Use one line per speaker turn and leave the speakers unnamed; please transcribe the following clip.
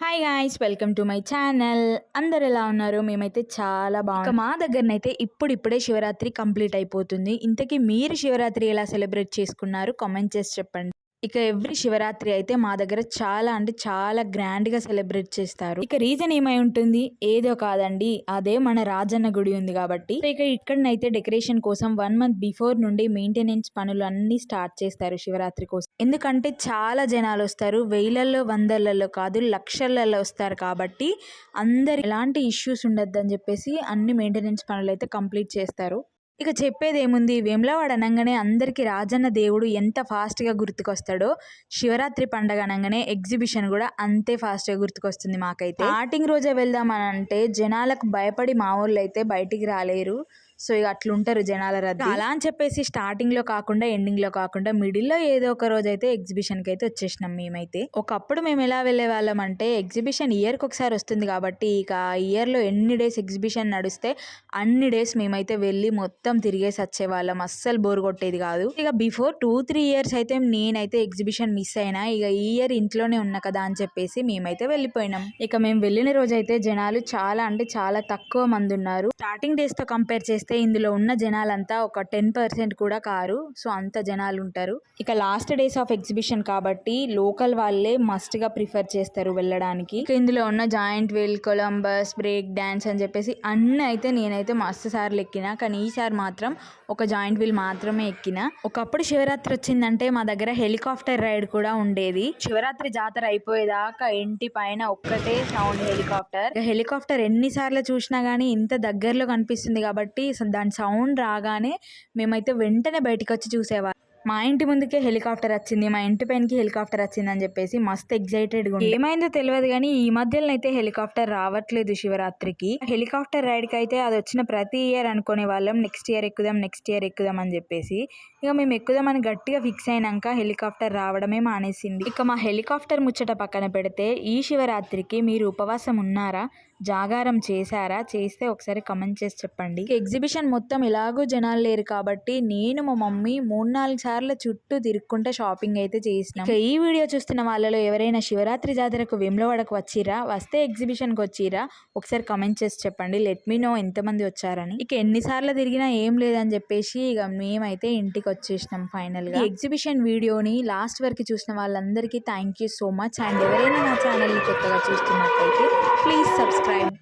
Hi guys welcome to my channel. అందరు ఎలా ఉన్నారు? మేమైతే చాలా బాగున్నాం. మా దగ్గరనైతే ఇప్పుడిప్పుడే శివరాత్రి కంప్లీట్ అయిపోతుంది. ఇంతకీ మీరు శివరాత్రి ఎలా సెలబ్రేట్ చేసుకున్నారు? కామెంట్ చేసి చెప్పండి. ఇక ఎవ్రీ శివరాత్రి అయితే మా దగ్గర చాలా అంటే చాలా గ్రాండ్గా సెలబ్రేట్ చేస్తారు. ఇక రీజన్ ఏమై ఉంటుంది? ఏదో కాదండి, అదే మన రాజన్న గుడి ఉంది కాబట్టి. ఇక ఇక్కడనైతే డెకరేషన్ కోసం 1 మంత్ బిఫోర్ నుండి మెయింటెనెన్స్ పనులు అన్ని స్టార్ట్ చేస్తారు శివరాత్రి కోసం. ఎందుకంటే చాలా జనాలు వస్తారు, వేలల్లో వందలలో కాదు లక్షలలో వస్తారు కాబట్టి అందరు ఎలాంటి ఇష్యూస్ ఉండొద్దని చెప్పేసి అన్ని మెయింటెనెన్స్ పనులు అయితే కంప్లీట్ చేస్తారు. ఇక చెప్పేదేముంది, వేములవాడ అనంగానే అందరికీ రాజన్న దేవుడు ఎంత ఫాస్ట్గా గుర్తుకొస్తాడో శివరాత్రి పండగ అనగానే ఎగ్జిబిషన్ కూడా అంతే ఫాస్ట్గా గుర్తుకొస్తుంది మాకైతే. స్టార్టింగ్ రోజే వెళ్దామని అంటే జనాలకు భయపడి మా వాళ్ళు అయితే బయటికి రాలేరు. సో ఇక అట్లుంటారు జనాల రద్దీ. అలా అని చెప్పేసి స్టార్టింగ్లో కాకుండా ఎండింగ్లో కాకుండా మిడిల్లో ఏదో ఒక రోజు అయితే ఎగ్జిబిషన్కి అయితే వచ్చేసినాం మేమైతే. ఒకప్పుడు మేము ఎలా వెళ్ళే వాళ్ళం అంటే ఎగ్జిబిషన్ ఇయర్కి ఒకసారి వస్తుంది కాబట్టి ఇక ఇయర్లో ఎన్ని డేస్ ఎగ్జిబిషన్ నడిస్తే అన్ని డేస్ మేమైతే వెళ్ళి మొత్తం తిరిగేసి వచ్చేవాళ్ళం. అస్సలు బోర్ కొట్టేది కాదు. ఇక బిఫోర్ 2-3 ఇయర్స్ అయితే నేనైతే ఎగ్జిబిషన్ మిస్ అయినా. ఇక ఈ ఇయర్ ఇంట్లోనే ఉన్నా కదా అని చెప్పేసి మేమైతే వెళ్ళిపోయినాం. ఇక మేము వెళ్ళిన రోజు అయితే జనాలు చాలా అంటే చాలా తక్కువ మంది ఉన్నారు. స్టార్టింగ్ డేస్తో కంపేర్ చేస్తే ఇందులో ఉన్న జనాలంతా ఒక 10% కూడా కారు. సో అంత జనాలు ఉంటారు. ఇక లాస్ట్ డేస్ ఆఫ్ ఎగ్జిబిషన్ కాబట్టి లోకల్ వాళ్ళే మస్ట్ గా ప్రిఫర్ చేస్తారు వెళ్ళడానికి. ఇక ఇందులో ఉన్న joint wheel, Columbus, break dance అని చెప్పేసి అన్ని అయితే నేనైతే మస్తు సార్లు ఎక్కినా. కానీ ఈసారి మాత్రం ఒక జాయింట్ వీల్ మాత్రమే ఎక్కిన. ఒకప్పుడు శివరాత్రి వచ్చిందంటే మా దగ్గర హెలికాప్టర్ రైడ్ కూడా ఉండేది. శివరాత్రి జాతర అయిపోయేదాకా ఇంటి పైన ఒక్కటే సౌండ్ హెలికాప్టర్. హెలికాప్టర్ ఎన్నిసార్లు చూసినా గానీ ఇంత దగ్గరలో కనిపిస్తుంది కాబట్టి దాని సౌండ్ రాగానే మేమైతే వెంటనే బయటకు వచ్చి చూసేవాళ్ళం. మా ఇంటి ముందుకే హెలికాప్టర్ వచ్చింది, మా ఇంటి పైనకి హెలికాప్టర్ వచ్చింది అని చెప్పేసి మస్తు ఎగ్జైటెడ్గా ఏమైందో తెలియదు కానీ ఈ మధ్యలో అయితే హెలికాప్టర్ రావట్లేదు శివరాత్రికి. హెలికాప్టర్ రైడ్కి అయితే అది వచ్చిన ప్రతి ఇయర్ అనుకునే వాళ్ళం నెక్స్ట్ ఇయర్ ఎక్కుదాం అని చెప్పేసి. ఇక మేము ఎక్కుదామని గట్టిగా ఫిక్స్ అయినాక హెలికాప్టర్ రావడమే మానేసింది. ఇక మా హెలికాప్టర్ ముచ్చట పక్కన పెడితే ఈ శివరాత్రికి మీరు ఉపవాసం ఉన్నారా, జాగారం చేశారా? చేస్తే ఒకసారి కమెంట్ చేసి చెప్పండి. ఎగ్జిబిషన్ మొత్తం ఎలాగో జనాలు లేరు కాబట్టి నేను మా మమ్మీ 3-4 సార్లు చుట్టూ తిరుక్కుంటే షాపింగ్ అయితే చేసినాం. ఇక ఈ వీడియో చూస్తున్న వాళ్ళలో ఎవరైనా శివరాత్రి జాతరకు వేములవాడకు వచ్చిరా, వస్తే ఎగ్జిబిషన్కి వచ్చిరా ఒకసారి కమెంట్ చేసి చెప్పండి. లెట్ మీ నో ఎంతమంది వచ్చారని. ఇక ఎన్నిసార్లు తిరిగినా ఏం లేదని చెప్పేసి ఇక మేమైతే ఇంటికి వచ్చేసినాం ఫైనల్ గా. ఎగ్జిబిషన్ వీడియోని లాస్ట్ వరకు చూసిన వాళ్ళందరికీ thank you so much. And ఎవరైనా నా ఛానల్ని కొత్తగా చూస్తున్నట్లయితే ప్లీజ్ సబ్స్క్రైబ్.